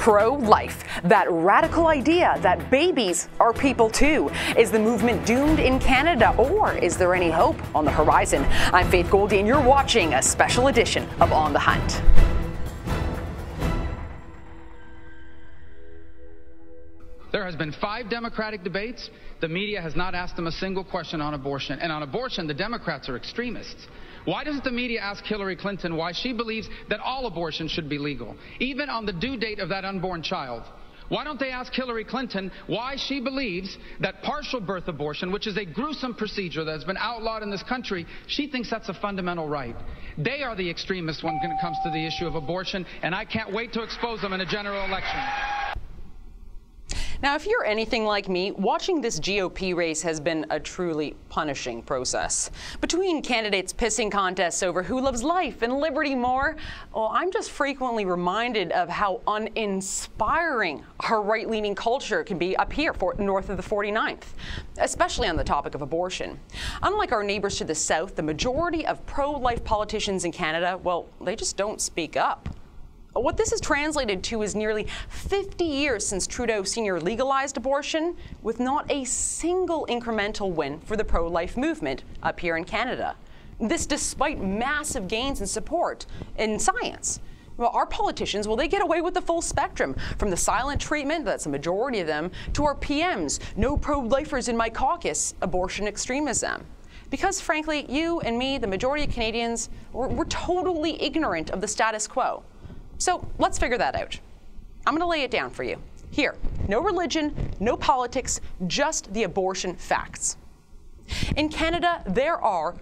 Pro-life, that radical idea that babies are people too. Is the movement doomed in Canada, or is there any hope on the horizon? I'm Faith Goldie, and you're watching a special edition of On the Hunt. There has been 5 Democratic debates. The media has not asked them a single question on abortion. And on abortion, the Democrats are extremists. Why doesn't the media ask Hillary Clinton why she believes that all abortion should be legal, even on the due date of that unborn child? Why don't they ask Hillary Clinton why she believes that partial birth abortion, which is a gruesome procedure that has been outlawed in this country, she thinks that's a fundamental right? They are the extremists when it comes to the issue of abortion, and I can't wait to expose them in a general election. Now, if you're anything like me, watching this GOP race has been a truly punishing process. Between candidates pissing contests over who loves life and liberty more, well, I'm just frequently reminded of how uninspiring our right-leaning culture can be up here north of the 49th, especially on the topic of abortion. Unlike our neighbors to the south, the majority of pro-life politicians in Canada, well, they just don't speak up. What this is translated to is nearly 50 years since Trudeau Sr. legalized abortion, with not a single incremental win for the pro-life movement up here in Canada. This despite massive gains in support in science. Well, our politicians, well, they get away with the full spectrum, from the silent treatment, that's a majority of them, to our PMs, no pro-lifers in my caucus, abortion extremism. Because frankly, you and me, the majority of Canadians, we're totally ignorant of the status quo. So let's figure that out. I'm going to lay it down for you. Here, no religion, no politics, just the abortion facts. In Canada, there are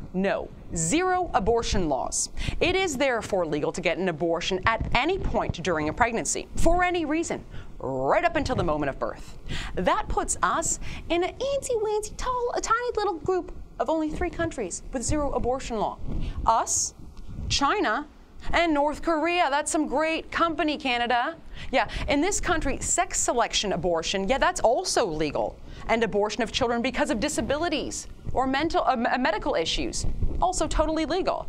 zero abortion laws. It is therefore legal to get an abortion at any point during a pregnancy, for any reason, right up until the moment of birth. That puts us in an antsy-wantsy, a tiny little group of only 3 countries with zero abortion law. Us, China, and North Korea. That's some great company, Canada. Yeah, in this country, sex selection abortion, yeah, that's also legal. And abortion of children because of disabilities or medical issues, also totally legal.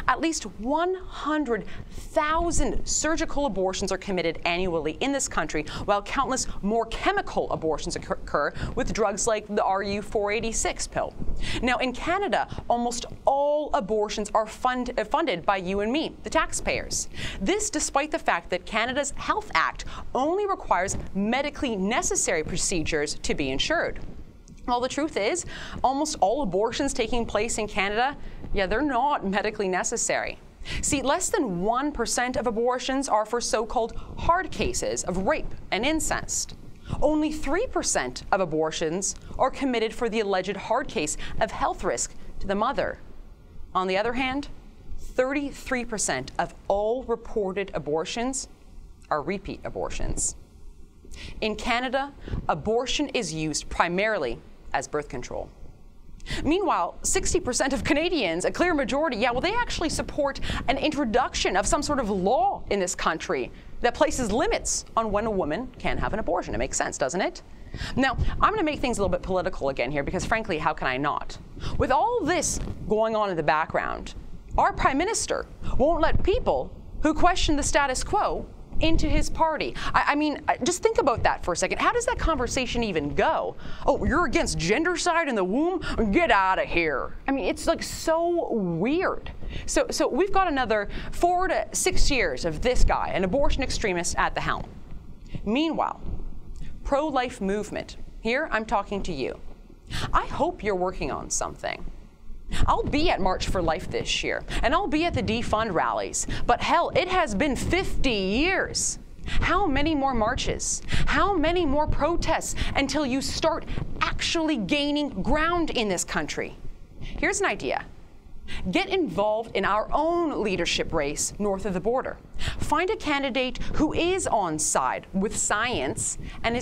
At least 100,000 surgical abortions are committed annually in this country, while countless more chemical abortions occur with drugs like the RU486 pill. Now, in Canada, almost all abortions are funded by you and me, the taxpayers. This despite the fact that Canada's Health Act only requires medically necessary procedures to be insured. Well, the truth is, almost all abortions taking place in Canada, yeah, they're not medically necessary. See, less than 1% of abortions are for so-called hard cases of rape and incest. Only 3% of abortions are committed for the alleged hard case of health risk to the mother. On the other hand, 33% of all reported abortions are repeat abortions. In Canada, abortion is used primarily as birth control. Meanwhile, 60% of Canadians, a clear majority, yeah, well, they actually support an introduction of some sort of law in this country that places limits on when a woman can have an abortion. It makes sense, doesn't it? Now, I'm going to make things a little bit political again here, because frankly, how can I not? With all this going on in the background, our Prime Minister won't let people who question the status quo into his party. I mean, just think about that for a second. How does that conversation even go? Oh, you're against gendercide in the womb? Get out of here. I mean, it's like so weird. So we've got another 4 to 6 years of this guy, an abortion extremist, at the helm. Meanwhile, pro-life movement, here I'm talking to you. I hope you're working on something. I'll be at March for Life this year, and I'll be at the defund rallies. But hell, it has been 50 years. How many more marches? How many more protests until you start actually gaining ground in this country? Here's an idea. Get involved in our own leadership race north of the border. Find a candidate who is on side with science and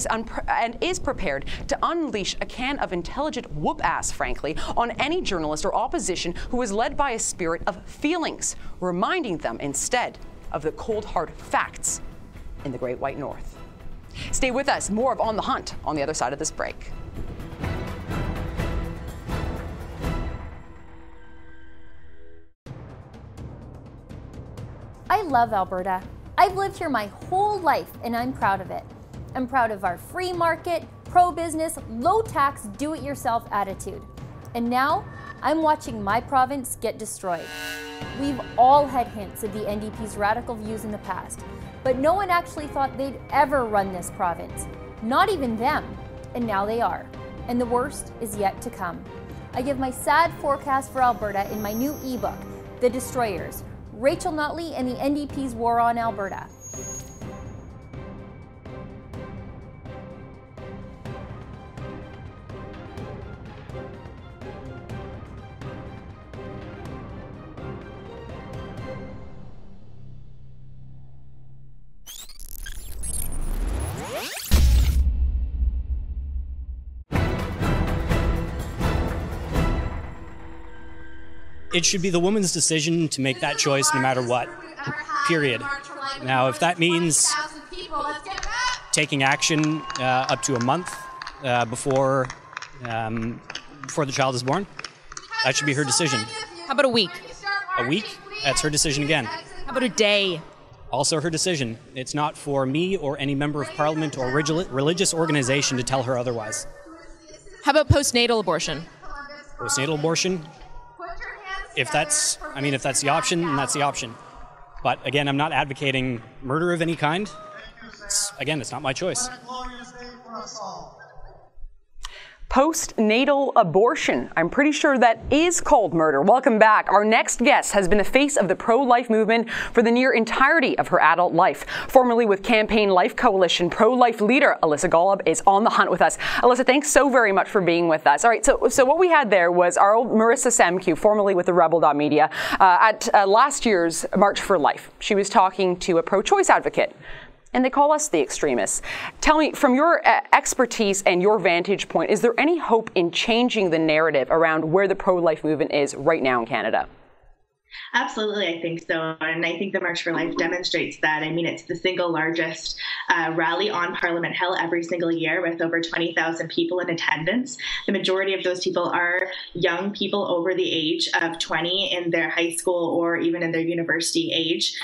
is prepared to unleash a can of intelligent whoop-ass, frankly, on any journalist or opposition who is led by a spirit of feelings, reminding them instead of the cold, hard facts in the Great White North. Stay with us. More of On the Hunt on the other side of this break. I love Alberta. I've lived here my whole life and I'm proud of it. I'm proud of our free market, pro-business, low-tax, do-it-yourself attitude. And now, I'm watching my province get destroyed. We've all had hints of the NDP's radical views in the past, but no one actually thought they'd ever run this province. Not even them. And now they are. And the worst is yet to come. I give my sad forecast for Alberta in my new ebook, The Destroyers, Rachel Notley and the NDP's War on Alberta. It should be the woman's decision to make that choice no matter what, period. Now, if that means taking action up to a month before the child is born, that should be her decision. How about a week? A week? That's her decision again. How about a day? Also her decision. It's not for me or any member of parliament or religious organization to tell her otherwise. How about postnatal abortion? Postnatal abortion? If that's the option, then that's the option. But again, I'm not advocating murder of any kind. It's not my choice. Postnatal abortion. I'm pretty sure that is called murder. Welcome back. Our next guest has been the face of the pro-life movement for the near entirety of her adult life. Formerly with Campaign Life Coalition, pro-life leader Alyssa Golub is on the hunt with us. Alyssa, thanks so very much for being with us. All right, so what we had there was our old Marissa Samcu, formerly with the Rebel.media, at last year's March for Life. She was talking to a pro-choice advocate. And they call us the extremists. Tell me, from your expertise and your vantage point, is there any hope in changing the narrative around where the pro-life movement is right now in Canada? Absolutely, I think so. And I think the March for Life demonstrates that. I mean, it's the single largest rally on Parliament Hill every single year with over 20,000 people in attendance. The majority of those people are young people over the age of 20 in their high school or even in their university age.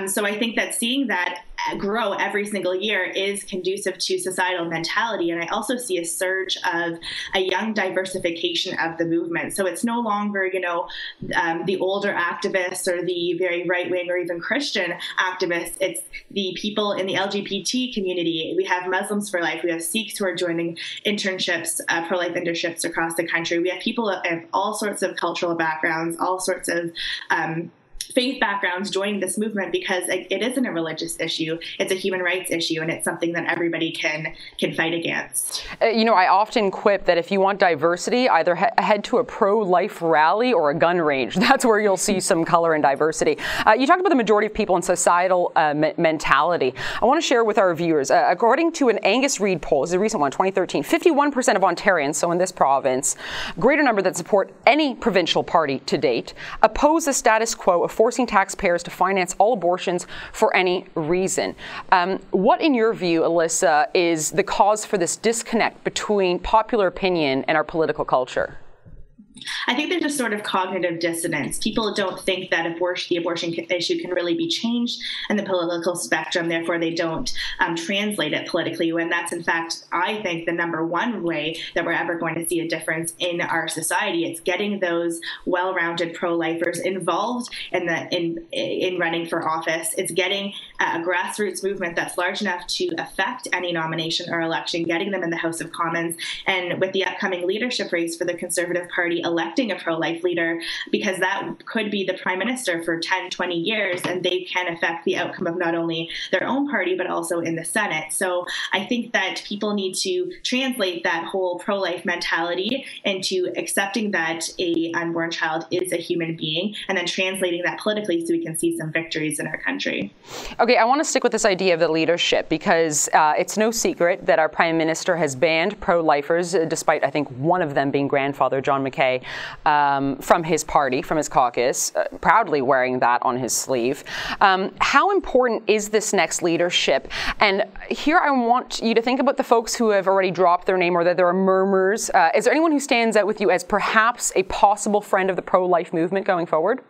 So I think that seeing that grow every single year is conducive to societal mentality. And I also see a surge of a young diversification of the movement. So it's no longer, the older activists or the very right-wing or even Christian activists. It's the people in the LGBT community. We have Muslims for Life. We have Sikhs who are joining internships, pro-life internships across the country. We have people of all sorts of cultural backgrounds, all sorts of faith backgrounds joining this movement because it isn't a religious issue. It's a human rights issue, and it's something that everybody can fight against. I often quip that if you want diversity, either head to a pro-life rally or a gun range. That's where you'll see some color and diversity. You talked about the majority of people in societal mentality. I want to share with our viewers, according to an Angus Reid poll, this is a recent one, 2013, 51% of Ontarians, so in this province, greater number that support any provincial party to date, oppose the status quo of forcing taxpayers to finance all abortions for any reason. What, in your view, Alyssa, is the cause for this disconnect between popular opinion and our political culture? I think there's a sort of cognitive dissonance. People don't think that the abortion issue can really be changed in the political spectrum. Therefore, they don't translate it politically. When that's, in fact, I think the number one way that we're ever going to see a difference in our society. It's getting those well-rounded pro-lifers involved in running for office. It's getting a grassroots movement that's large enough to affect any nomination or election, getting them in the House of Commons, and with the upcoming leadership race for the Conservative Party, electing a pro-life leader, because that could be the prime minister for 10, 20 years, and they can affect the outcome of not only their own party, but also in the Senate. So I think that people need to translate that whole pro-life mentality into accepting that a unborn child is a human being, and then translating that politically so we can see some victories in our country. Okay, I want to stick with this idea of the leadership, because it's no secret that our prime minister has banned pro-lifers, despite, I think, one of them being grandfather John McKay, from his party, from his caucus, proudly wearing that on his sleeve. How important is this next leadership? And here I want you to think about the folks who have already dropped their name or that there are murmurs. Is there anyone who stands out with you as perhaps a possible friend of the pro-life movement going forward?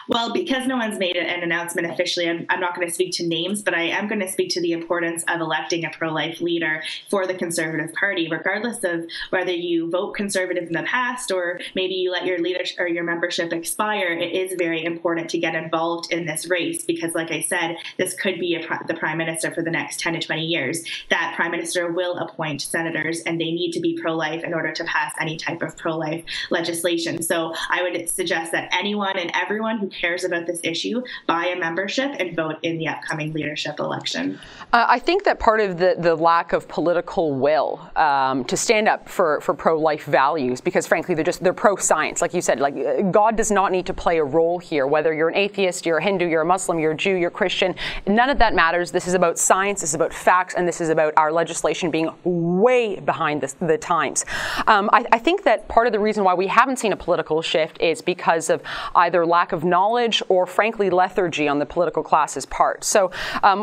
Well, because no one's made an announcement officially, I'm not going to speak to names, but I am going to speak to the importance of electing a pro-life leader for the Conservative Party, regardless of whether you vote Conservative in the past or maybe you let your leadership or your membership expire. It is very important to get involved in this race because, like I said, this could be the Prime Minister for the next 10 to 20 years. That Prime Minister will appoint senators, and they need to be pro-life in order to pass any type of pro-life legislation. So I would suggest that anyone and everyone who cares about this issue buy a membership and vote in the upcoming leadership election. I think that part of the lack of political will to stand up for pro-life values, because frankly they're pro-science, like you said, like God does not need to play a role here. Whether you're an atheist, you're a Hindu, you're a Muslim, you're a Jew, you're Christian, none of that matters. This is about science, this is about facts, and this is about our legislation being way behind the times. I think that part of the reason why we haven't seen a political shift is because of either lack of knowledge or frankly lethargy on the political class's part. So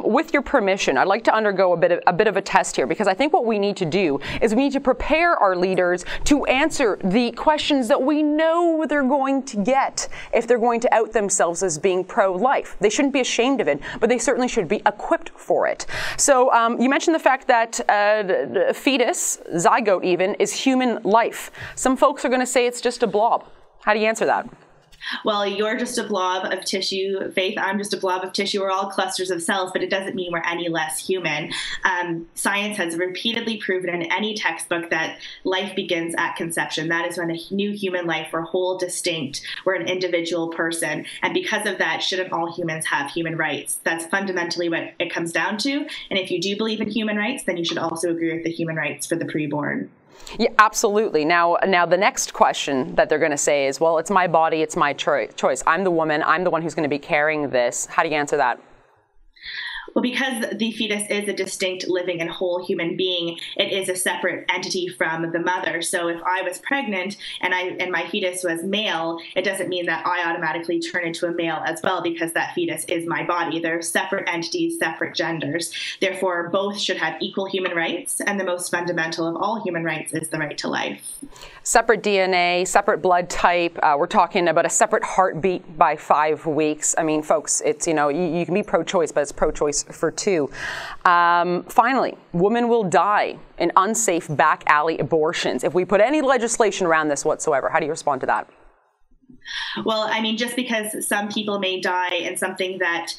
with your permission, I'd like to undergo a bit of a test here, because I think what we need to do is we need to prepare our leaders to answer the questions that we know they're going to get if they're going to out themselves as being pro-life. They shouldn't be ashamed of it, but they certainly should be equipped for it. So you mentioned the fact that fetus, zygote even, is human life. Some folks are going to say it's just a blob. How do you answer that? Well, you're just a blob of tissue, Faith. I'm just a blob of tissue. We're all clusters of cells, but it doesn't mean we're any less human. Science has repeatedly proven in any textbook that life begins at conception. That is when a new human life, we're whole, distinct, we're an individual person. And because of that, shouldn't all humans have human rights? That's fundamentally what it comes down to. And if you do believe in human rights, then you should also agree with the human rights for the preborn. Yeah, absolutely. Now the next question that they're going to say is, well, it's my body, it's my choice. I'm the woman, I'm the one who's going to be carrying this. How do you answer that? Well, because the fetus is a distinct, living, and whole human being, it is a separate entity from the mother. So if I was pregnant and my fetus was male, it doesn't mean that I automatically turn into a male as well, because that fetus is my body. They're separate entities, separate genders. Therefore, both should have equal human rights, and the most fundamental of all human rights is the right to life. Separate DNA, separate blood type. We're talking about a separate heartbeat by 5 weeks. I mean, folks, it's, you can be pro-choice, but it's pro-choice for 2. Finally, women will die in unsafe back alley abortions if we put any legislation around this whatsoever. How do you respond to that? Well, I mean, just because some people may die in something that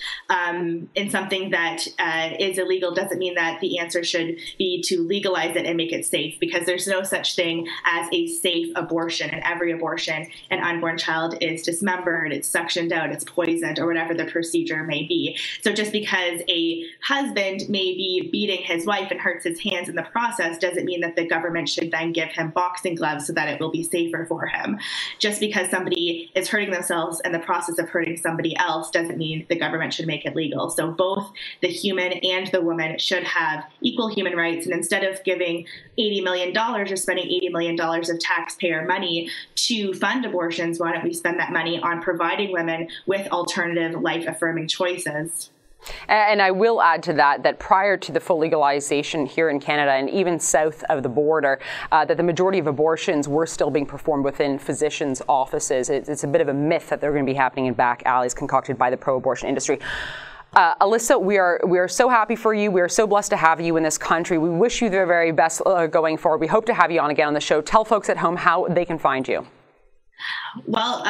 is illegal doesn't mean that the answer should be to legalize it and make it safe, because there's no such thing as a safe abortion. In every abortion, an unborn child is dismembered, it's suctioned out, it's poisoned, or whatever the procedure may be. So just because a husband may be beating his wife and hurts his hands in the process doesn't mean that the government should then give him boxing gloves so that it will be safer for him. Just because somebody is hurting themselves in the process of hurting somebody else doesn't mean the government should make it legal. So both the human and the woman should have equal human rights. And instead of giving $80 million or spending $80 million of taxpayer money to fund abortions, why don't we spend that money on providing women with alternative life-affirming choices? And I will add to that prior to the full legalization here in Canada and even south of the border, that the majority of abortions were still being performed within physicians' offices. It's a bit of a myth that they're going to be happening in back alleys concocted by the pro-abortion industry. Alyssa, we are so happy for you. We are so blessed to have you in this country. We wish you the very best going forward. We hope to have you on again on the show. Tell folks at home how they can find you. Well,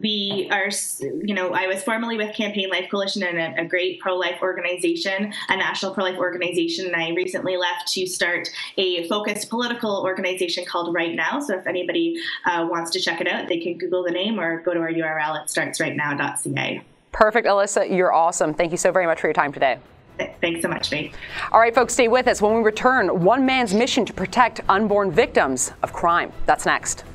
we are, I was formerly with Campaign Life Coalition and a great pro-life organization, a national pro-life organization. And I recently left to start a focused political organization called Right Now. So if anybody wants to check it out, they can Google the name or go to our URL at startsrightnow.ca. Perfect, Alyssa. You're awesome. Thank you so very much for your time today. Thanks so much, Faith. All right, folks, stay with us. When we return, one man's mission to protect unborn victims of crime. That's next.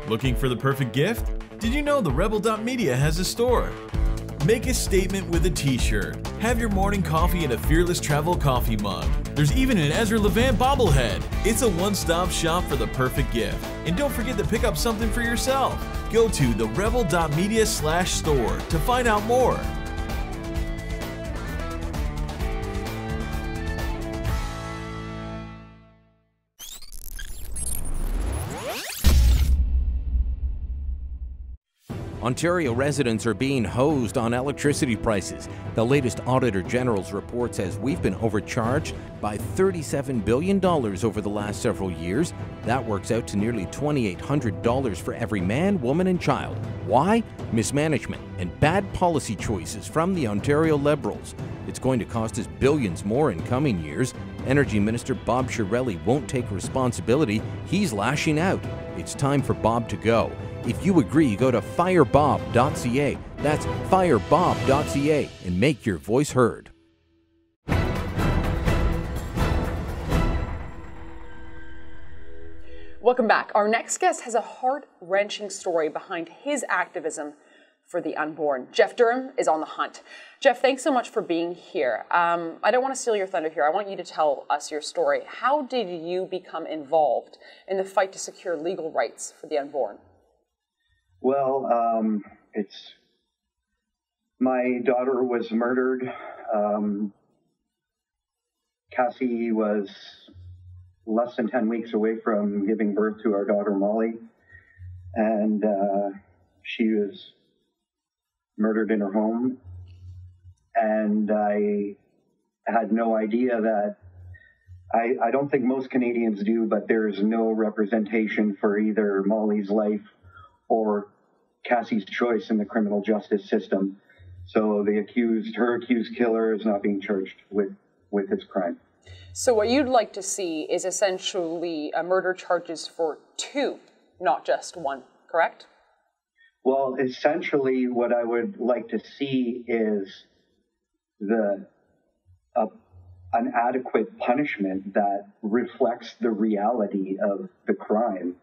Looking for the perfect gift? Did you know the Rebel.media has a store? Make a statement with a t-shirt. Have your morning coffee in a Fearless Travel coffee mug. There's even an Ezra Levant bobblehead. It's a one-stop shop for the perfect gift. And don't forget to pick up something for yourself. Go to therebel.media/store to find out more. Ontario residents are being hosed on electricity prices. The latest Auditor General's report says we've been overcharged by $37 billion over the last several years. That works out to nearly $2,800 for every man, woman and child. Why? Mismanagement and bad policy choices from the Ontario Liberals. It's going to cost us billions more in coming years. Energy Minister Bob Chiarelli won't take responsibility. He's lashing out. It's time for Bob to go. If you agree, go to firebob.ca. That's firebob.ca and make your voice heard. Welcome back. Our next guest has a heart-wrenching story behind his activism for the unborn. Jeff Durham is on the hunt. Jeff, thanks so much for being here. I don't want to steal your thunder here. I want you to tell us your story. How did you become involved in the fight to secure legal rights for the unborn? Well, my daughter was murdered. Cassie was less than 10 weeks away from giving birth to our daughter, Molly. And she was murdered in her home. And I had no idea that, I don't think most Canadians do, but there's no representation for either Molly's life or Cassie's choice in the criminal justice system. So her accused killer is not being charged with his crime. So what you'd like to see is essentially murder charges for two, not just one, correct? Well, essentially what I would like to see is an adequate punishment that reflects the reality of the crime,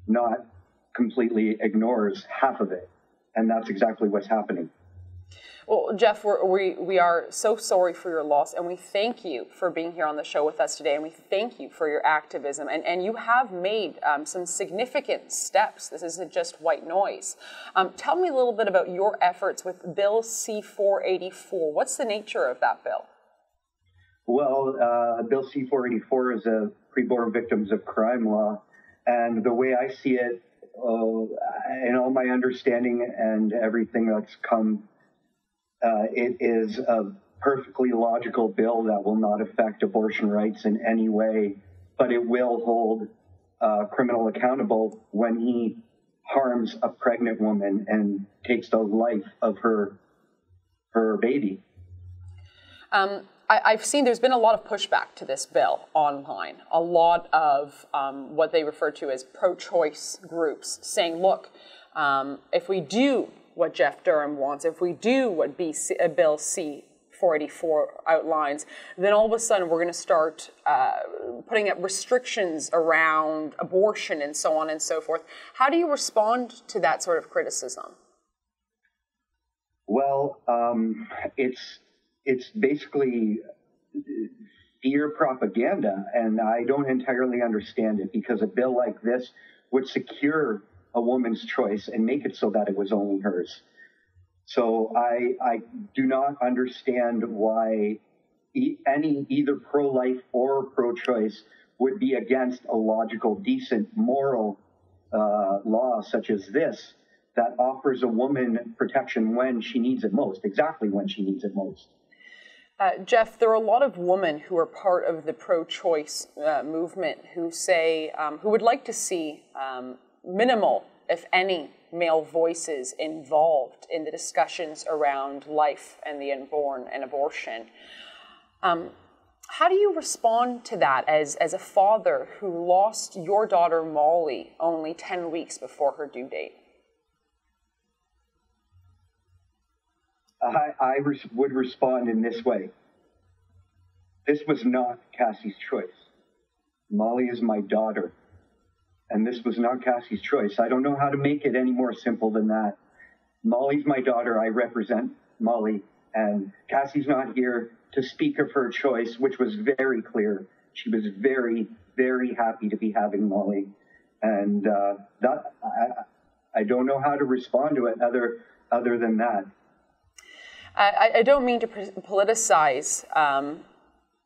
not completely ignores half of it. And that's exactly what's happening. Well, Jeff, we are so sorry for your loss, and we thank you for being here on the show with us today, and we thank you for your activism. And you have made some significant steps. This isn't just white noise. Tell me a little bit about your efforts with Bill C-484. What's the nature of that bill? Well, Bill C-484 is a preborn victims of crime law. And the way I see it, in all my understanding and everything that's come, it is a perfectly logical bill that will not affect abortion rights in any way, but it will hold a criminal accountable when he harms a pregnant woman and takes the life of her baby. I've seen there's been a lot of pushback to this bill online. A lot of what they refer to as pro-choice groups saying, look, if we do what Jeff Durham wants, if we do what Bill C-484 outlines, then all of a sudden we're going to start putting up restrictions around abortion and so on and so forth. How do you respond to that sort of criticism? Well, it's basically fear propaganda, and I don't entirely understand it, because a bill like this would secure a woman's choice and make it so that it was only hers. So I do not understand why either pro-life or pro-choice would be against a logical, decent, moral law such as this that offers a woman protection when she needs it most, exactly when she needs it most. Jeff, there are a lot of women who are part of the pro-choice movement who say, who would like to see minimal, if any, male voices involved in the discussions around life and the unborn and abortion. How do you respond to that as a father who lost your daughter Molly only 10 weeks before her due date? I would respond in this way. This was not Cassie's choice. Molly is my daughter, and this was not Cassie's choice. I don't know how to make it any more simple than that. Molly's my daughter. I represent Molly, and Cassie's not here to speak of her choice, which was very clear. She was very, very happy to be having Molly, and I don't know how to respond to it other than that. I don't mean to politicize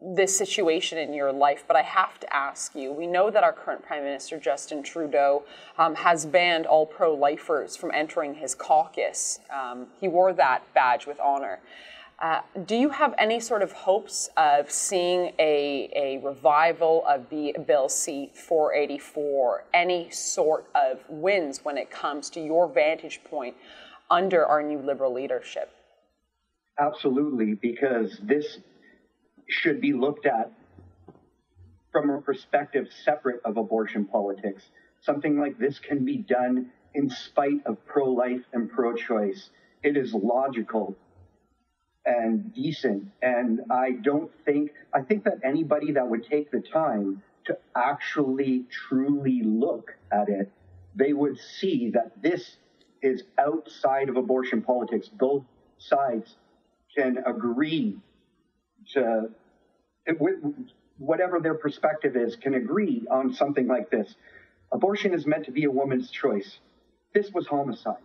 this situation in your life, but I have to ask you, we know that our current Prime Minister, Justin Trudeau, has banned all pro-lifers from entering his caucus. He wore that badge with honor. Do you have any sort of hopes of seeing a revival of Bill C-484, any sort of wins when it comes to your vantage point under our new Liberal leadership? Absolutely, because this should be looked at from a perspective separate of abortion politics. Something like this can be done in spite of pro-life and pro-choice. It is logical and decent, and I think that anybody that would take the time to actually truly look at it, they would see that this is outside of abortion politics. Both sides can agree to, whatever their perspective is, can agree on something like this. Abortion is meant to be a woman's choice. This was homicide.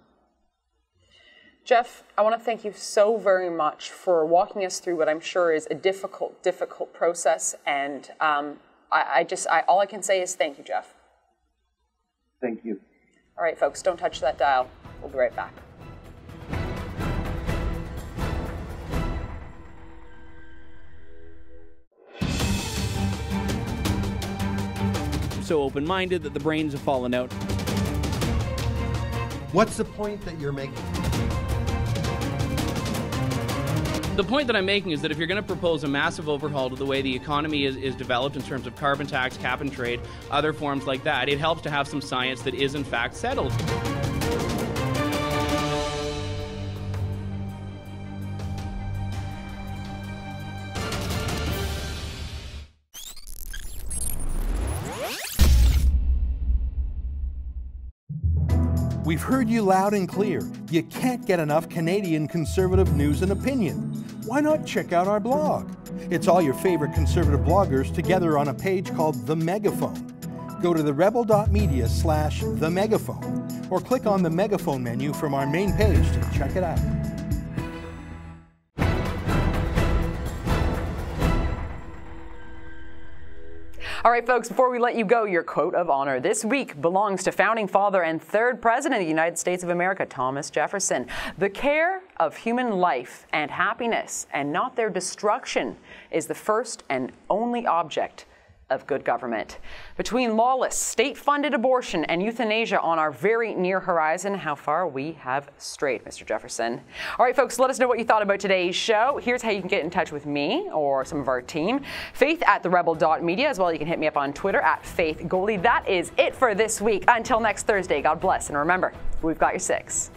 Jeff, I want to thank you so very much for walking us through what I'm sure is a difficult process. And all I can say is thank you, Jeff. Thank you. All right, folks, don't touch that dial. We'll be right back. So open-minded that the brains have fallen out. What's the point that you're making? The point that I'm making is that if you're going to propose a massive overhaul to the way the economy is developed in terms of carbon tax, cap and trade, other forms like that, it helps to have some science that is in fact settled. We've heard you loud and clear. You can't get enough Canadian conservative news and opinion. Why not check out our blog? It's all your favorite conservative bloggers together on a page called The Megaphone. Go to therebel.media/themegaphone or click on the Megaphone menu from our main page to check it out. All right, folks, before we let you go, your quote of honor this week belongs to founding father and third president of the United States of America, Thomas Jefferson. The care of human life and happiness, and not their destruction, is the first and only object of good government. Between lawless, state-funded abortion and euthanasia on our very near horizon, how far we have strayed, Mr. Jefferson. All right, folks, let us know what you thought about today's show. Here's how you can get in touch with me or some of our team. Faith@therebel.media, as well. You can hit me up on Twitter @FaithGoldie. That is it for this week. Until next Thursday, God bless. And remember, we've got your six.